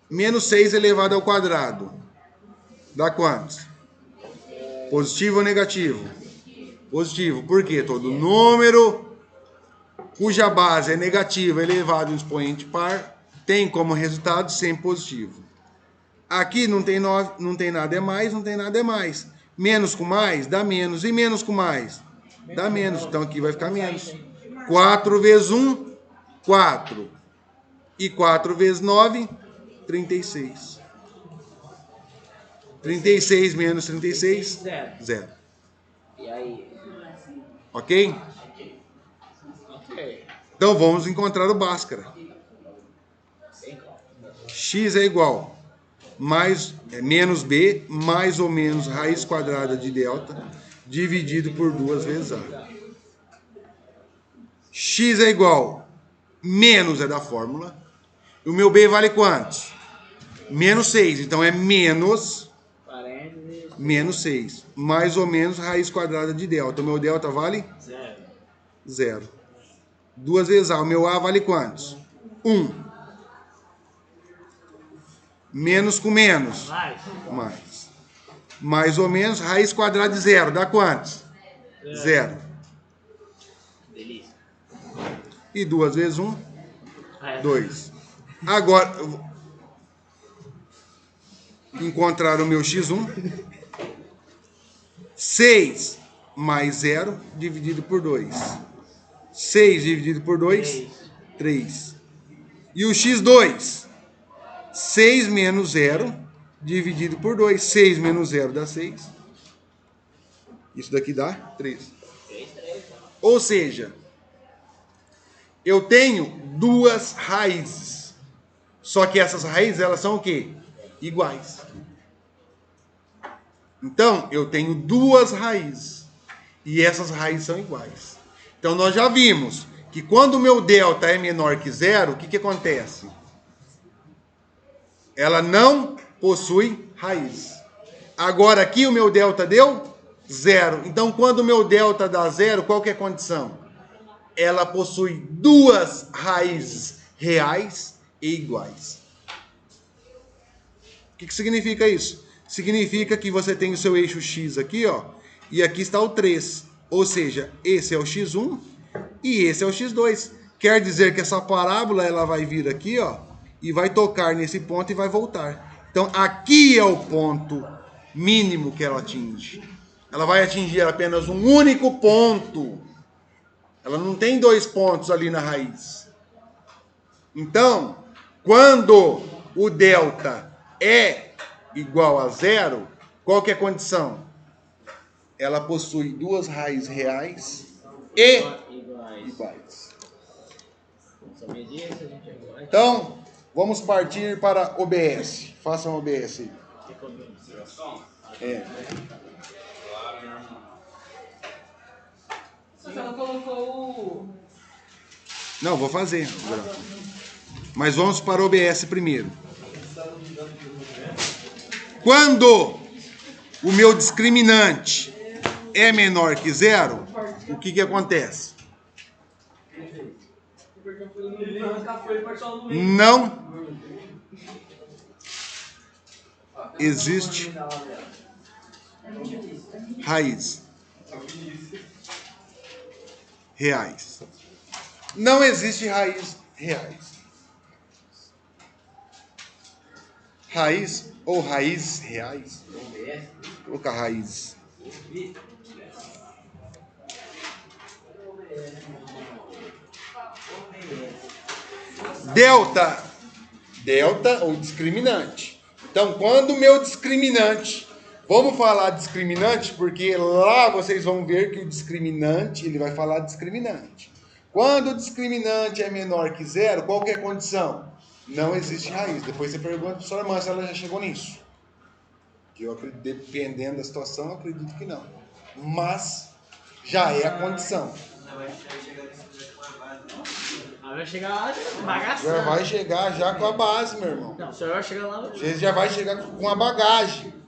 Menos 6 elevado ao quadrado. Dá quantos? Positivo ou negativo? Positivo. Por quê? Todo número cuja base é negativa elevado a um expoente par tem como resultado sempre positivo. Aqui não tem 9, não tem nada é mais, não tem nada é mais. Menos com mais dá menos. E menos com mais? Dá menos. Então aqui vai ficar menos. 4 vezes 1, 4. E 4 vezes 9, 36. 36 menos 36, 0. E aí? Ok? Então vamos encontrar o Bhaskara. X é igual menos B mais ou menos raiz quadrada de delta dividido por 2 vezes A. X é igual menos é da fórmula. E o meu B vale quantos? Menos 6. Então é menos 6. Mais ou menos raiz quadrada de delta. O meu delta vale? 0. 2 vezes A. O meu A vale quantos? 1. Menos com menos? Mais. Mais ou menos raiz quadrada de 0. Dá quantos? 0. E 2 vezes 1? 2. Agora, eu vou encontrar o meu x1. 6 mais 0 dividido por 2. 6 dividido por 2, 3. E o x2? 6 menos 0 dividido por 2. 6 menos 0 dá 6. Isso daqui dá 3. Ou seja, eu tenho duas raízes. Só que essas raízes, elas são o quê? Iguais. Então, eu tenho duas raízes. E essas raízes são iguais. Então, nós já vimos que quando o meu delta é menor que zero, o que acontece? Ela não possui raiz. Agora, aqui o meu delta deu zero. Então, quando o meu delta dá zero, qual que é a condição? Ela possui duas raízes reais e iguais. O que significa isso? Significa que você tem o seu eixo x aqui, ó, e aqui está o 3. Ou seja, esse é o x1 e esse é o x2. Quer dizer que essa parábola ela vai vir aqui, ó, e vai tocar nesse ponto e vai voltar. Então, aqui é o ponto mínimo que ela atinge. Ela vai atingir apenas um único ponto. Ela não tem dois pontos ali na raiz. Então, quando o delta é igual a zero, qual que é a condição? Ela possui duas raízes reais e iguais. Então, vamos partir para OBS. Façam OBS aí. É. Você não colocou o... Não, vou fazer. Mas vamos para o OBS primeiro. Quando o meu discriminante é menor que zero, o que acontece? Não existe raiz reais. Não existe raiz reais. Raiz ou raízes reais. Vou colocar raízes. Delta ou discriminante. Então, quando o meu discriminante, vamos falar discriminante, porque lá vocês vão ver que o discriminante, ele vai falar discriminante. Quando o discriminante é menor que zero, qual que é a condição? Não existe raiz. Depois você pergunta para a professora Márcia se ela já chegou nisso. Que eu acredito, dependendo da situação, eu acredito que não. Mas já é a condição. Vai chegar bagaçando. Já vai chegar já com a base, meu irmão. Não, o senhor vai chegar lá. Você já vai chegar com a bagagem.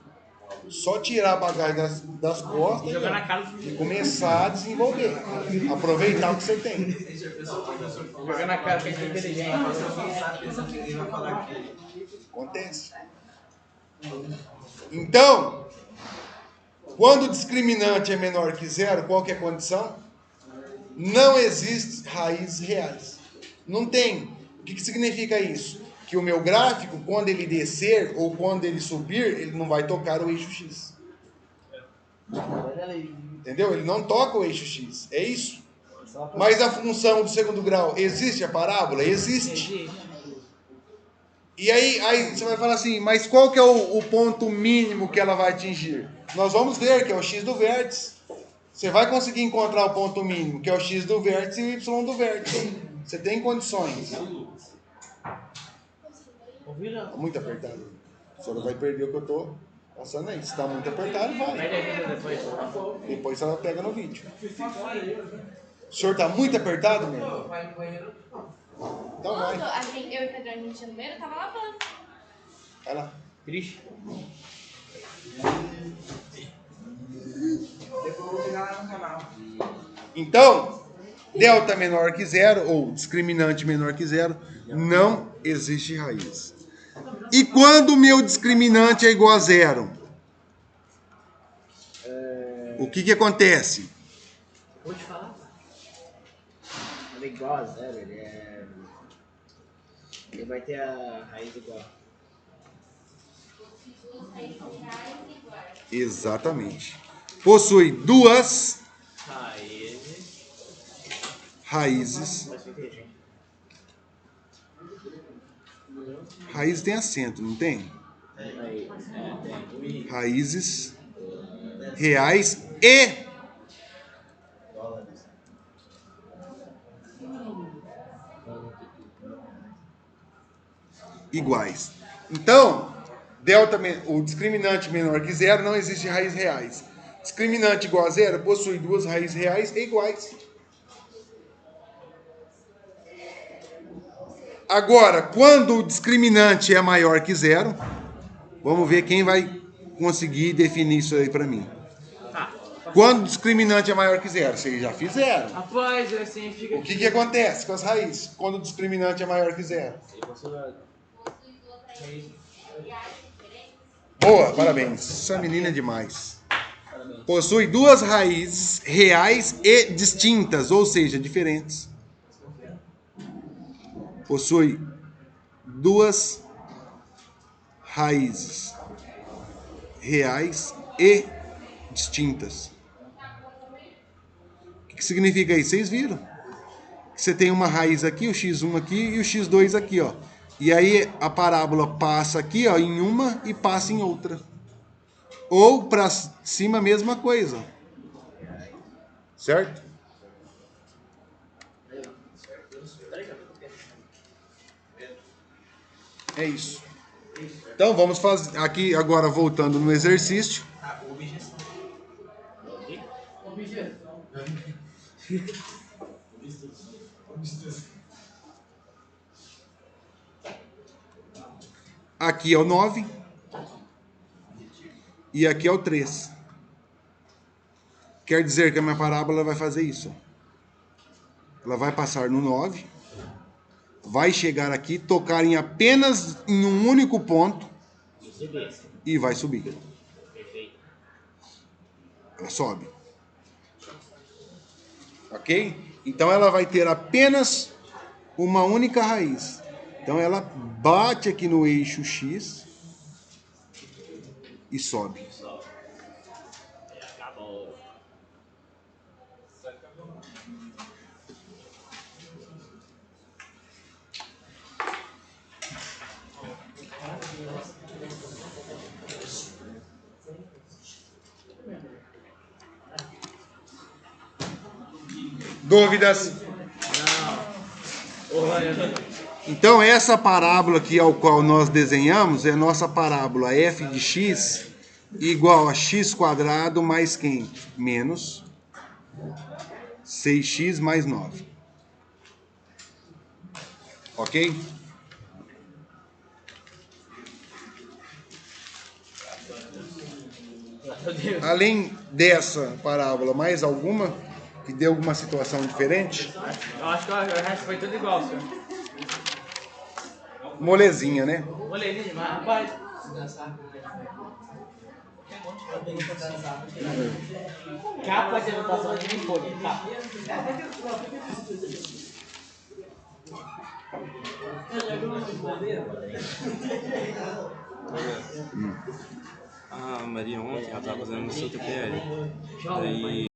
Só tirar a bagagem das costas E jogar na cara do e começar a desenvolver. Aproveitar o que você tem. Jogar na cara que a gente é inteligente. Acontece. Então, quando o discriminante é menor que zero, qual que é a condição? Não existe raízes reais. Não tem. O que significa isso? Que o meu gráfico, quando ele descer ou quando ele subir, ele não vai tocar o eixo X. Entendeu? Ele não toca o eixo X. É isso. Mas a função do segundo grau, existe a parábola? Existe. E aí você vai falar assim, mas qual que é o ponto mínimo que ela vai atingir? Nós vamos ver que é o X do vértice. Você vai conseguir encontrar o ponto mínimo, que é o X do vértice e o Y do vértice. Você tem condições. Está muito apertado. A senhora vai perder o que eu estou passando aí. Se está muito apertado, vai. Depois ela pega no vídeo. O senhor está muito apertado, meu irmão? Vai no banheiro. Então vai. Eu e o Pedro, a gente no banheiro, tava lavando. Vai lá. Triste. Depois eu vou pegar lá no canal. Então, delta menor que zero, ou discriminante menor que zero, não existe raiz. E quando o meu discriminante é igual a zero? O que acontece? Vou te falar. Ele é igual a zero, ele vai ter a raiz igual. Exatamente. Possui duas raízes. Raiz tem acento, não tem? Raízes reais e iguais. Então, o discriminante menor que zero não existe raízes reais. Discriminante igual a zero possui duas raízes reais e iguais. Agora, quando o discriminante é maior que zero, vamos ver quem vai conseguir definir isso aí para mim. Quando o discriminante é maior que zero, vocês já fizeram. Rapaz, assim fica. O que acontece com as raízes quando o discriminante é maior que zero? Boa, parabéns. Essa menina é demais. Possui duas raízes reais e distintas, ou seja, diferentes. Possui duas raízes reais e distintas. O que significa isso? Vocês viram? Que você tem uma raiz aqui, o x1 aqui e o x2 aqui, ó. E aí a parábola passa aqui, ó, em uma e passa em outra. Ou para cima a mesma coisa. Certo? É isso. Então vamos fazer aqui agora voltando no exercício. Aqui é o 9 e aqui é o 3. Quer dizer que a minha parábola vai fazer isso. Ela vai passar no 9, vai chegar aqui, tocar em apenas em um único ponto e vai subir. Ela sobe. Ok? Então ela vai ter apenas uma única raiz. Então ela bate aqui no eixo X e sobe. Dúvidas? Então essa parábola aqui ao qual nós desenhamos é a nossa parábola f de x igual a x quadrado mais quem? Menos 6x mais 9. Ok? Além dessa parábola, mais alguma que dê alguma situação diferente? Eu acho que o resto foi tudo igual, senhor. Molezinha, né? Molezinha demais, rapaz. Capa de anotação de mim, tá? A Maria ontem, ela estava fazendo no seu TPL. Daí